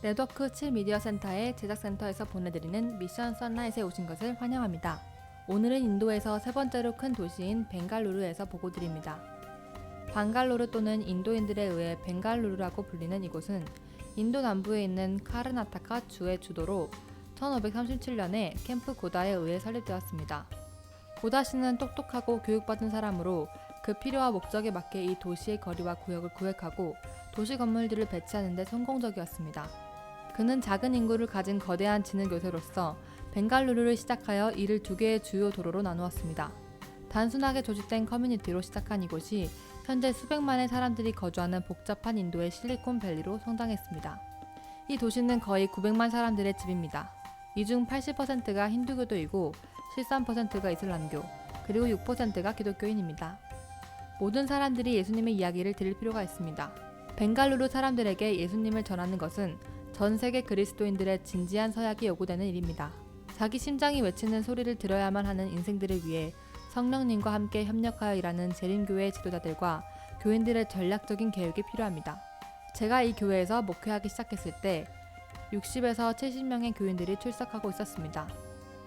네트워크 7미디어 센터의 제작센터에서 보내드리는 미션 선라이트에 오신 것을 환영합니다. 오늘은 인도에서 세 번째로 큰 도시인 벵갈루루에서 보고드립니다. 방갈로르 또는 인도인들에 의해 벵갈루루라고 불리는 이곳은 인도 남부에 있는 카르나타카 주의 주도로 1537년에 캠프 고다에 의해 설립되었습니다. 고다 씨는 똑똑하고 교육받은 사람으로 그 필요와 목적에 맞게 이 도시의 거리와 구역을 구획하고 도시 건물들을 배치하는 데 성공적이었습니다. 그는 작은 인구를 가진 거대한 지능교세로서 벵갈루루를 시작하여 이를 두 개의 주요 도로로 나누었습니다. 단순하게 조직된 커뮤니티로 시작한 이곳이 현재 수백만의 사람들이 거주하는 복잡한 인도의 실리콘밸리로 성장했습니다. 이 도시는 거의 900만 사람들의 집입니다. 이 중 80%가 힌두교도이고 13%가 이슬람교, 그리고 6%가 기독교인입니다. 모든 사람들이 예수님의 이야기를 들을 필요가 있습니다. 벵갈루루 사람들에게 예수님을 전하는 것은 전 세계 그리스도인들의 진지한 서약이 요구되는 일입니다. 자기 심장이 외치는 소리를 들어야만 하는 인생들을 위해 성령님과 함께 협력하여 일하는 재림교회의 지도자들과 교인들의 전략적인 계획이 필요합니다. 제가 이 교회에서 목회하기 시작했을 때 60에서 70명의 교인들이 출석하고 있었습니다.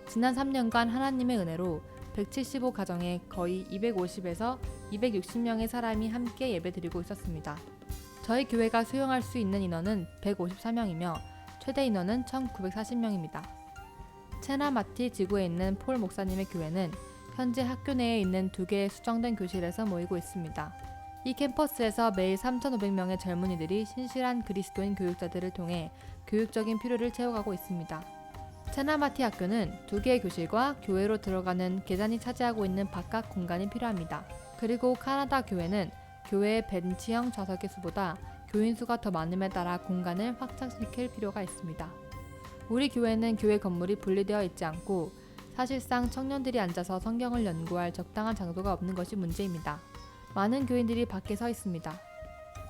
지난 3년간 하나님의 은혜로 175가정에 거의 250에서 260명의 사람이 함께 예배드리고 있었습니다. 저희 교회가 수용할 수 있는 인원은 154명이며 최대 인원은 1940명입니다. 체나마티 지구에 있는 폴 목사님의 교회는 현재 학교 내에 있는 2개의 수정된 교실에서 모이고 있습니다. 이 캠퍼스에서 매일 3,500명의 젊은이들이 신실한 그리스도인 교육자들을 통해 교육적인 필요를 채워가고 있습니다. 체나마티 학교는 2개의 교실과 교회로 들어가는 계단이 차지하고 있는 바깥 공간이 필요합니다. 그리고 카나다 교회는 교회의 벤치형 좌석의 수보다 교인 수가 더 많음에 따라 공간을 확장시킬 필요가 있습니다. 우리 교회는 교회 건물이 분리되어 있지 않고 사실상 청년들이 앉아서 성경을 연구할 적당한 장소가 없는 것이 문제입니다. 많은 교인들이 밖에 서 있습니다.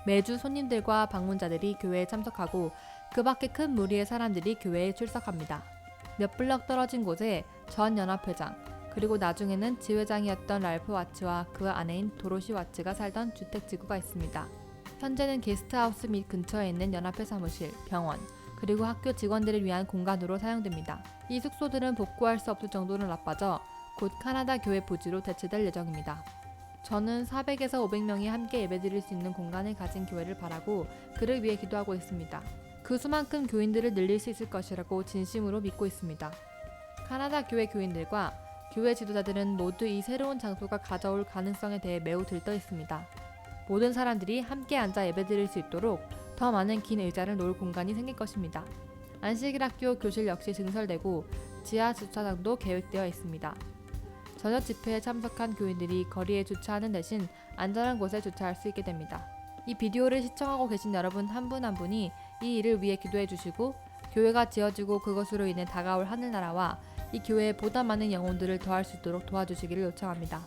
매주 손님들과 방문자들이 교회에 참석하고 그 밖에 큰 무리의 사람들이 교회에 출석합니다. 몇 블럭 떨어진 곳에 전 연합회장, 그리고 나중에는 지회장이었던 랄프 와츠와 그 아내인 도로시 와츠가 살던 주택지구가 있습니다. 현재는 게스트하우스 및 근처에 있는 연합회 사무실, 병원, 그리고 학교 직원들을 위한 공간으로 사용됩니다. 이 숙소들은 복구할 수 없을 정도로 나빠져 곧 카나다 교회 부지로 대체될 예정입니다. 저는 400에서 500명이 함께 예배드릴 수 있는 공간을 가진 교회를 바라고 그를 위해 기도하고 있습니다. 그 수만큼 교인들을 늘릴 수 있을 것이라고 진심으로 믿고 있습니다. 카나다 교회 교인들과 교회 지도자들은 모두 이 새로운 장소가 가져올 가능성에 대해 매우 들떠 있습니다. 모든 사람들이 함께 앉아 예배드릴 수 있도록 더 많은 긴 의자를 놓을 공간이 생길 것입니다. 안식일학교 교실 역시 증설되고 지하 주차장도 계획되어 있습니다. 저녁 집회에 참석한 교인들이 거리에 주차하는 대신 안전한 곳에 주차할 수 있게 됩니다. 이 비디오를 시청하고 계신 여러분 한 분 한 분이 이 일을 위해 기도해 주시고 교회가 지어지고 그것으로 인해 다가올 하늘나라와 이 교회에 보다 많은 영혼들을 더할 수 있도록 도와주시기를 요청합니다.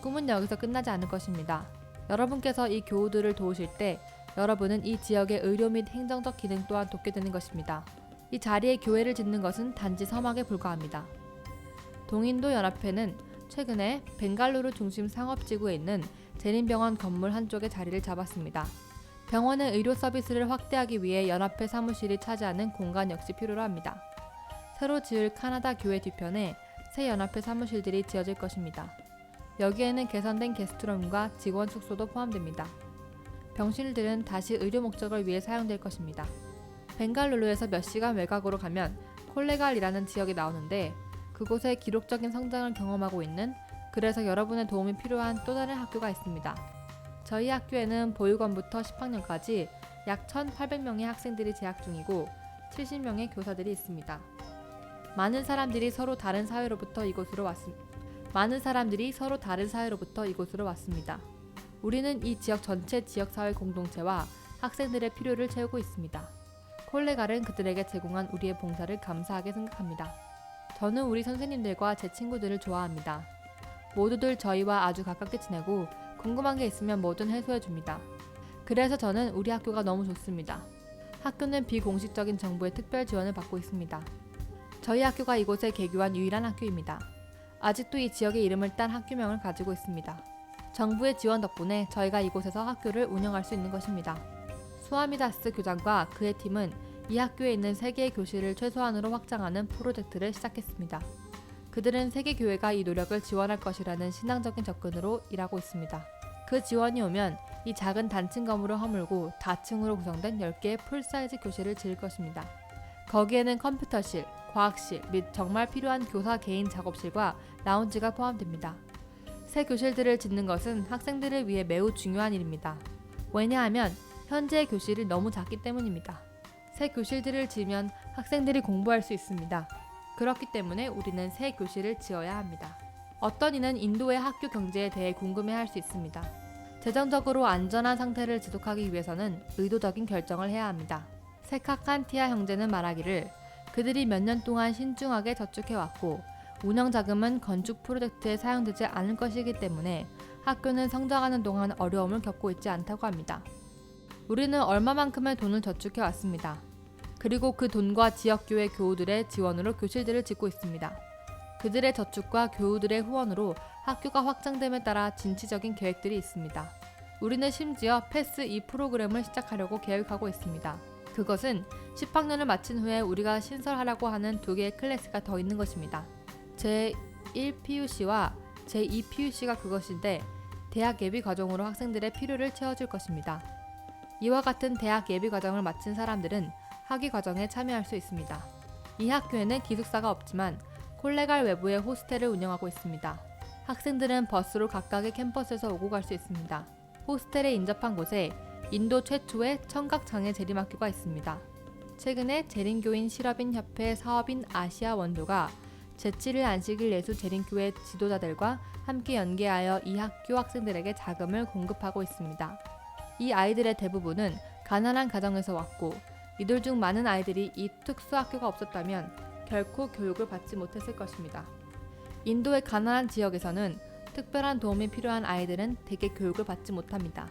꿈은 여기서 끝나지 않을 것입니다. 여러분께서 이 교우들을 도우실 때 여러분은 이 지역의 의료 및 행정적 기능 또한 돕게 되는 것입니다. 이 자리에 교회를 짓는 것은 단지 서막에 불과합니다. 동인도 연합회는 최근에 벵갈루루 중심 상업지구에 있는 재림병원 건물 한쪽에 자리를 잡았습니다. 병원의 의료 서비스를 확대하기 위해 연합회 사무실이 차지하는 공간 역시 필요로 합니다. 새로 지을 카나다 교회 뒤편에 새 연합회 사무실들이 지어질 것입니다. 여기에는 개선된 게스트룸과 직원 숙소도 포함됩니다. 병실들은 다시 의료 목적을 위해 사용될 것입니다. 벵갈루루에서 몇 시간 외곽으로 가면 콜레갈이라는 지역이 나오는데 그곳에 기록적인 성장을 경험하고 있는, 그래서 여러분의 도움이 필요한 또 다른 학교가 있습니다. 저희 학교에는 보육원부터 10학년까지 약 1,800명의 학생들이 재학 중이고 70명의 교사들이 있습니다. 많은 사람들이 서로 다른 사회로부터 이곳으로 왔습니다. 우리는 이 지역 전체 지역사회 공동체와 학생들의 필요를 채우고 있습니다. 콜레갈은 그들에게 제공한 우리의 봉사를 감사하게 생각합니다. 저는 우리 선생님들과 제 친구들을 좋아합니다. 모두들 저희와 아주 가깝게 지내고 궁금한 게 있으면 뭐든 해소해줍니다. 그래서 저는 우리 학교가 너무 좋습니다. 학교는 비공식적인 정부의 특별 지원을 받고 있습니다. 저희 학교가 이곳에 개교한 유일한 학교입니다. 아직도 이 지역의 이름을 딴 학교명을 가지고 있습니다. 정부의 지원 덕분에 저희가 이곳에서 학교를 운영할 수 있는 것입니다. 수아미다스 교장과 그의 팀은 이 학교에 있는 3개의 교실을 최소한으로 확장하는 프로젝트를 시작했습니다. 그들은 세계 교회가 이 노력을 지원할 것이라는 신앙적인 접근으로 일하고 있습니다. 그 지원이 오면 이 작은 단층 건물을 허물고 다층으로 구성된 10개의 풀사이즈 교실을 지을 것입니다. 거기에는 컴퓨터실, 과학실 및 정말 필요한 교사 개인 작업실과 라운지가 포함됩니다. 새 교실들을 짓는 것은 학생들을 위해 매우 중요한 일입니다. 왜냐하면 현재의 교실이 너무 작기 때문입니다. 새 교실들을 지으면 학생들이 공부할 수 있습니다. 그렇기 때문에 우리는 새 교실을 지어야 합니다. 어떤 이는 인도의 학교 경제에 대해 궁금해할 수 있습니다. 재정적으로 안전한 상태를 지속하기 위해서는 의도적인 결정을 해야 합니다. 세카칸티아 형제는 말하기를 그들이 몇 년 동안 신중하게 저축해왔고 운영 자금은 건축 프로젝트에 사용되지 않을 것이기 때문에 학교는 성장하는 동안 어려움을 겪고 있지 않다고 합니다. 우리는 얼마만큼의 돈을 저축해왔습니다. 그리고 그 돈과 지역교회 교우들의 지원으로 교실들을 짓고 있습니다. 그들의 저축과 교우들의 후원으로 학교가 확장됨에 따라 진취적인 계획들이 있습니다. 우리는 심지어 패스 2 프로그램을 시작하려고 계획하고 있습니다. 그것은 10학년을 마친 후에 우리가 신설하려고 하는 2개의 클래스가 더 있는 것입니다. 제1PUC와 제2PUC가 그것인데 대학 예비 과정으로 학생들의 필요를 채워줄 것입니다. 이와 같은 대학 예비 과정을 마친 사람들은 학위 과정에 참여할 수 있습니다. 이 학교에는 기숙사가 없지만 콜레갈 외부에 호스텔을 운영하고 있습니다. 학생들은 버스로 각각의 캠퍼스에서 오고 갈 수 있습니다. 호스텔에 인접한 곳에 인도 최초의 청각장애 재림학교가 있습니다. 최근에 재림교인 실업인 협회 사업인 아시아 원조가 제7일 안식일 예수 재림교회 지도자들과 함께 연계하여 이 학교 학생들에게 자금을 공급하고 있습니다. 이 아이들의 대부분은 가난한 가정에서 왔고 이들 중 많은 아이들이 이 특수학교가 없었다면 결코 교육을 받지 못했을 것입니다. 인도의 가난한 지역에서는 특별한 도움이 필요한 아이들은 대개 교육을 받지 못합니다.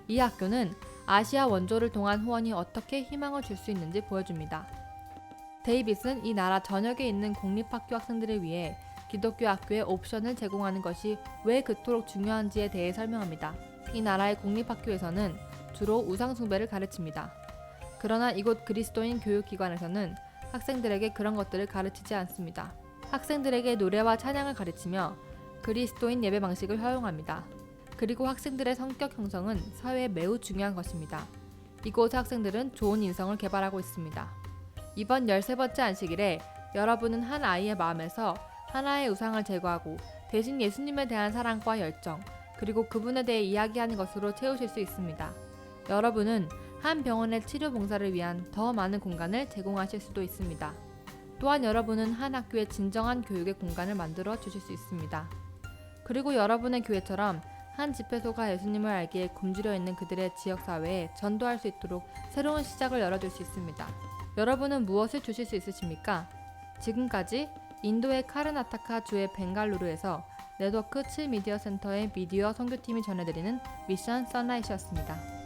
이 학교는 아시아 원조를 통한 후원이 어떻게 희망을 줄 수 있는지 보여줍니다. 데이빗은 이 나라 전역에 있는 공립학교 학생들을 위해 기독교 학교의 옵션을 제공하는 것이 왜 그토록 중요한지에 대해 설명합니다. 이 나라의 공립학교에서는 주로 우상숭배를 가르칩니다. 그러나 이곳 그리스도인 교육기관에서는 학생들에게 그런 것들을 가르치지 않습니다. 학생들에게 노래와 찬양을 가르치며 그리스도인 예배 방식을 허용합니다. 그리고 학생들의 성격 형성은 사회에 매우 중요한 것입니다. 이곳의 학생들은 좋은 인성을 개발하고 있습니다. 이번 13번째 안식일에 여러분은 한 아이의 마음에서 하나의 우상을 제거하고 대신 예수님에 대한 사랑과 열정, 그리고 그분에 대해 이야기하는 것으로 채우실 수 있습니다. 여러분은 한 병원의 치료 봉사를 위한 더 많은 공간을 제공하실 수도 있습니다. 또한 여러분은 한 학교의 진정한 교육의 공간을 만들어 주실 수 있습니다. 그리고 여러분의 교회처럼 한 집회소가 예수님을 알기에 굶주려 있는 그들의 지역사회에 전도할 수 있도록 새로운 시작을 열어줄 수 있습니다. 여러분은 무엇을 주실 수 있으십니까? 지금까지 인도의 카르나타카 주의 벵갈루루에서 네트워크 7 미디어 센터의 미디어 선교팀이 전해드리는 미션 선라이트였습니다.